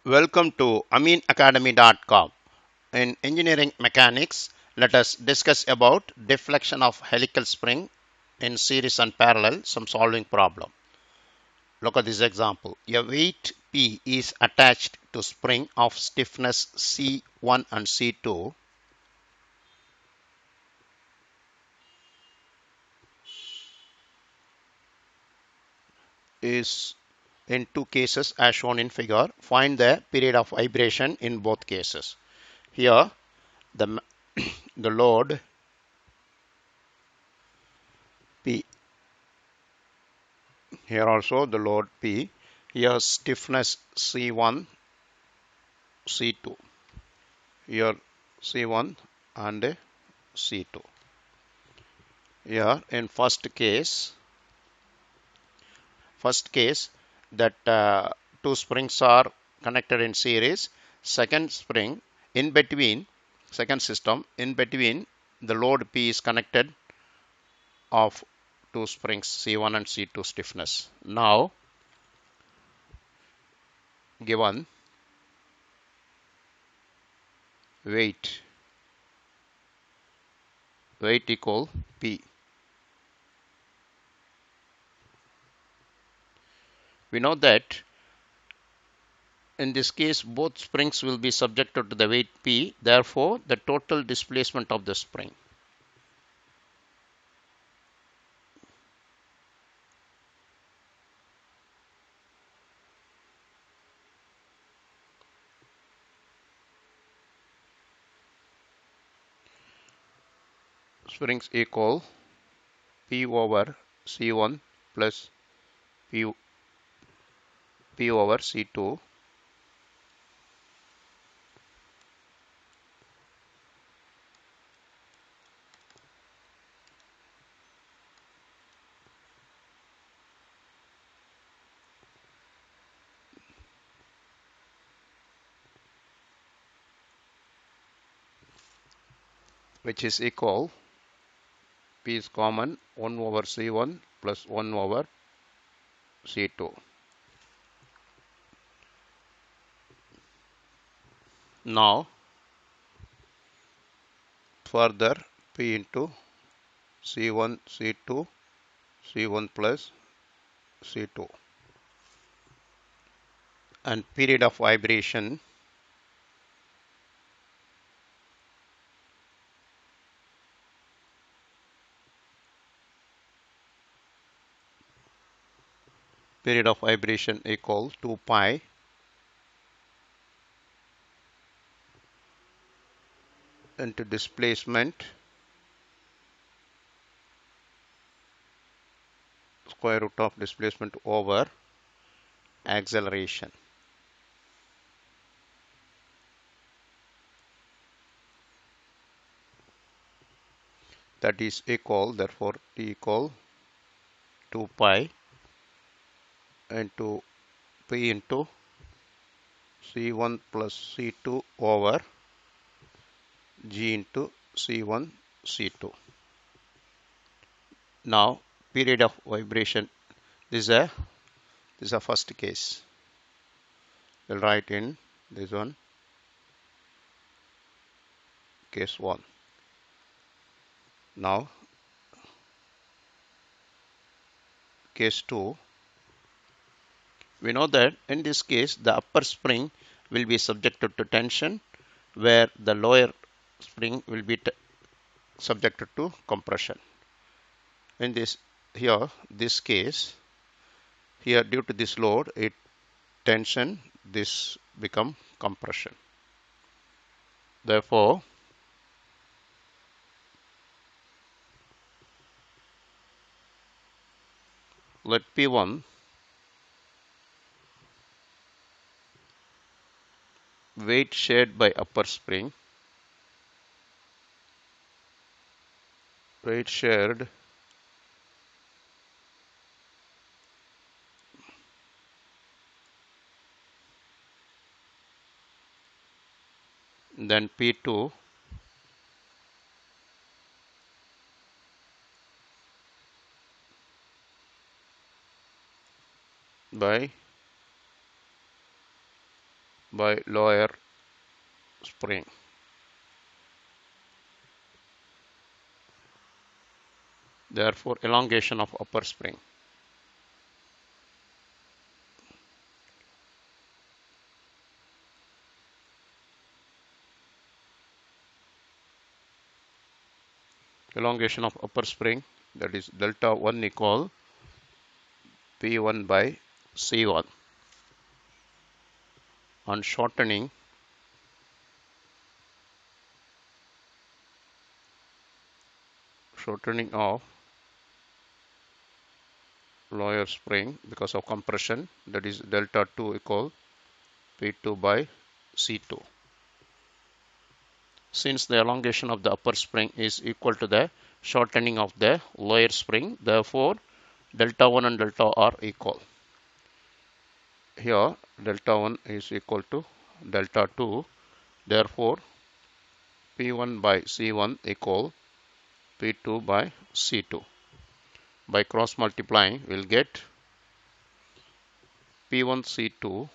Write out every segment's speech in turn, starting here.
Welcome to aminacademy.com. In engineering mechanics, let us discuss about deflection of helical spring in series and parallel, some solving problem. Look at this example. A weight P is attached to spring of stiffness C1 and C2 is in two cases as shown in figure. Find the period of vibration in both cases. Here the the load P. Here also the load P. Here stiffness C1, C2. Here C1 and C2. Here in first case that two springs are connected in series. Second spring in between, second system in between the load P is connected of two springs C1 and C2 stiffness. Now given weight equal P. We know that in this case both springs will be subjected to the weight P, therefore the total displacement of the springs equal P over C1 plus P, P over C2 which is equal, P is common, 1 over C1 plus 1 over C2. Now further P into C1 C2 C1 plus C2 and period of vibration equal 2 pi into displacement square root of displacement over acceleration. That is equal, therefore T equal 2 pi into P into C1 plus C2 over G into C1 C2. Now period of vibration, this is a first case. We'll write in this one, case 1. Now case 2, we know that in this case the upper spring will be subjected to tension where the lower spring will be subjected to compression. In this case here, due to this load, tension, this become compression. Therefore let P1 weight shared by upper spring, weight shared then P2 by by lower spring. Therefore, elongation of upper spring. Elongation of upper spring, that is delta 1 equal P1 by C1. On shortening, of lower spring because of compression, that is delta 2 equal P2 by C2. Since the elongation of the upper spring is equal to the shortening of the lower spring, therefore delta 1 and delta are equal. Here delta 1 is equal to delta 2, therefore P1 by C1 equal P2 by C2. By cross multiplying, we'll get P1 C2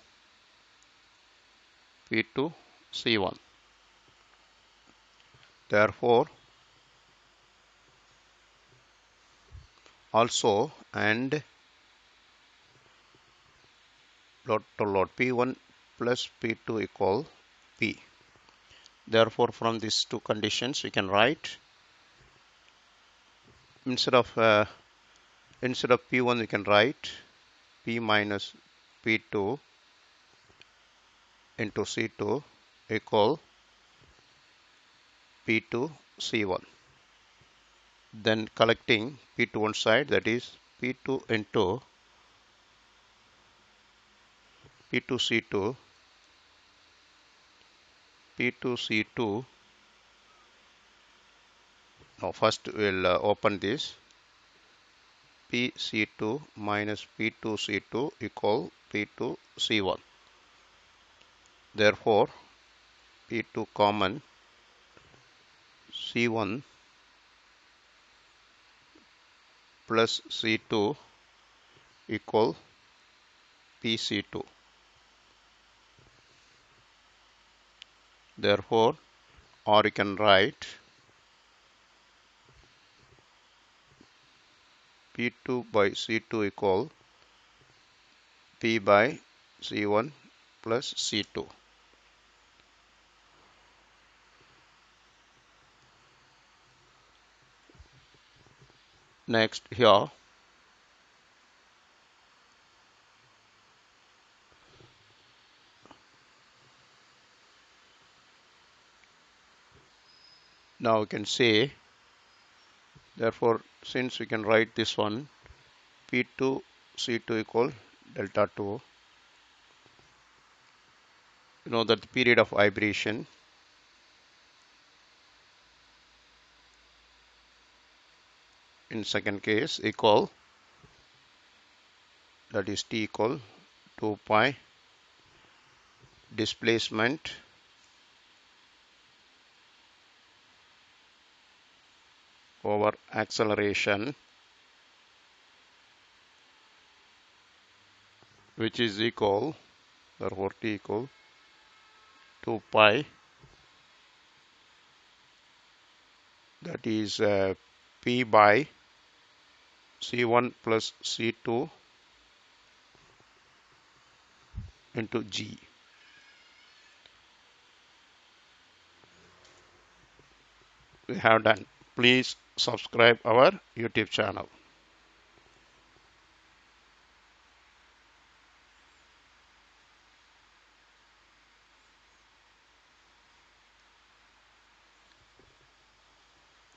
P2 C1. Therefore, also and load to load P1 plus P2 equal P. Therefore, from these two conditions, we can write instead of P1, we can write P minus P2 into C2 equal P2 C1. Then collecting P to one side, that is P2 into P2 C2, P2 C2. Now first we'll open this. PC2 minus P2C2 equal P2C1. Therefore, P2 common, C1 plus C2 equal PC2. Therefore, or you can write P2 by C2 equal P by C1 plus C2. Next here, now we can say, therefore, since we can write this one, P2 C2 equal delta 2, you know that the period of vibration in second case equal, that is T equal 2 pi displacement over acceleration, which is equal, therefore T equal 2 pi, that is P by C1 plus C2 into G. We have done. Please subscribe our YouTube channel.